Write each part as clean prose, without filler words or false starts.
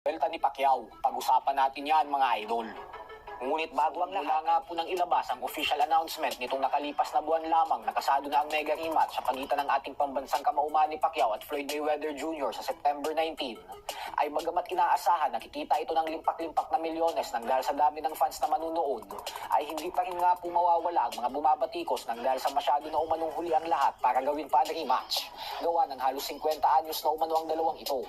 Welta ni Pacquiao, pag-usapan natin yan mga idol. Ngunit bago ang lahat nga po nang ilabas ang official announcement nitong nakalipas na buwan lamang, nakasado na ang mega rematch sa pagitan ng ating pambansang kamauman ni Pacquiao at Floyd Mayweather Jr. sa September 19, ay bagamat inaasahan nakikita ito ng limpak-limpak na milyones nang dahil sa dami ng fans na manunood, ay hindi pa rin nga po mawawala ang mga bumabatikos nang dahil sa masyado na umanong huli ang lahat para gawin pa ang rematch. Gawa ng halos 50 anyos na umano ang dalawang ito.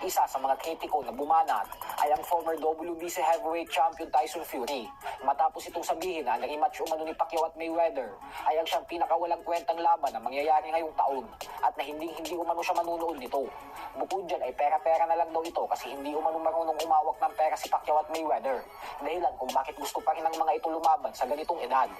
Isa sa mga kritiko na bumanat ay ang former WBC heavyweight champion Tyson Fury. Matapos itong sabihin na ang rematch umano ni Pacquiao at Mayweather ay ang siyang pinakawalang kwentang laban na mangyayari ngayong taon at na hindi umano siya manunood nito. Bukod dyan ay pera-pera na lang daw ito kasi hindi umano marunong umawak ng pera si Pacquiao at Mayweather. Dahilan kung bakit gusto pa rin ng mga ito lumaban sa ganitong edad.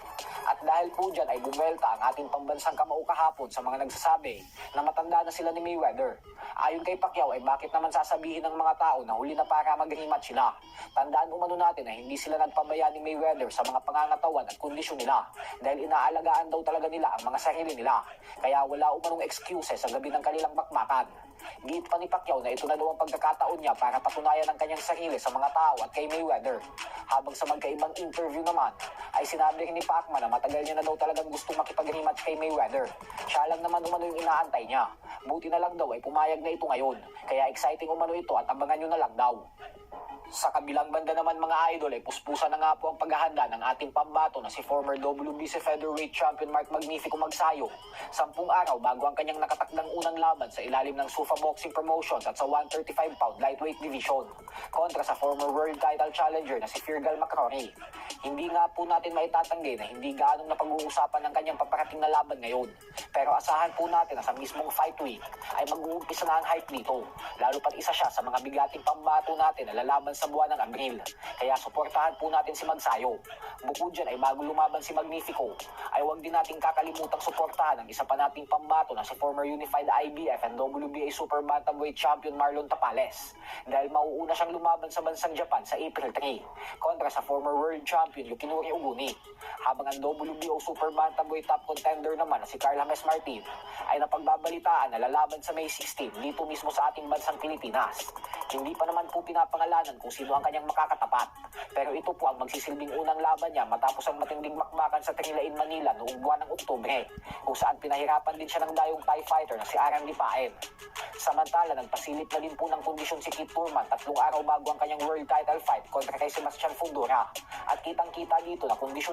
At dahil po dyan ay bumelta ang ating pambansang kamao kahapon sa mga nagsasabi na matanda na sila ni Mayweather. Ayon kay Pacquiao ay bakit naman sasabihin ng mga tao na huli na para mag-rematch sila. Tandaan umano natin na hindi sila nagpabaya ni Mayweather sa mga pangangatawan at kondisyon nila dahil inaalagaan daw talaga nila ang mga sarili nila. Kaya wala umanong excuses sa gabi ng kanilang bakbakan. Giit pa ni Pacquiao na ito na daw ang pagkakataon niya para patunayan ang kanyang sarili sa mga tao at kay Mayweather. Habang sa magkaibang interview naman, ay sinabi rin ni Pacman na matagal niya na daw talagang gusto makipag-rematch kay Mayweather. Siya lang naman umano yung inaantay niya. Buti na lang daw ay pumayag na ito ngayon. Kaya exciting umano ito at abangan nyo na lang daw. Sa kabilang banda naman mga idol ay puspusan na nga po ang paghahanda ng ating pambato na si former WBC featherweight champion Mark Magnifico magsayo 10 araw bago ang kanyang nakatakdang unang laban sa ilalim ng SUFA Boxing Promotions at sa 135-pound lightweight division kontra sa former world title challenger na si Virgil McCrory. Hindi nga po natin maitatanggi na hindi gaanong napag-uusapan ng kanyang paparating na laban ngayon. Pero asahan po natin na sa mismong fight week ay mag-uumpisa na ang hype dito. Lalo pat isa siya sa mga bigating pambato natin na lalaban sa buwan ng Abril. Kaya suportahan po natin si Magsayo. Bukod dyan ay bago lumaban si Magnifico, ay huwag din nating kakalimutang suportahan ang isa pa nating pambato na si former Unified IBF and WBA Super Bantamweight Champion Marlon Tapales. Dahil mauuna siyang lumaban sa bansang Japan sa April 3 kontra sa former World Champion Yukinori Oguni. Habang ang WBO Super Bantamweight top contender naman na si Carl James Martin ay napagbabalitaan na lalaban sa May 16 dito mismo sa ating bansang Pilipinas. Hindi pa naman po pinapangalanan kung sino ang kanyang makakatapat. Pero ito po ang magsisilbing unang laban niya matapos ang matinding makbakan sa Trilain, Manila noong buwan ng Oktubre, kung saan pinahirapan din siya ng dayong Thai fighter na si Aran Lipaen. Samantala, nagpasilip na din po ng kondisyon si Keith Thurman 3 araw bago ang kanyang world title fight kontra kay Sebastian Fundora. At kitang-kita dito na kondisyon na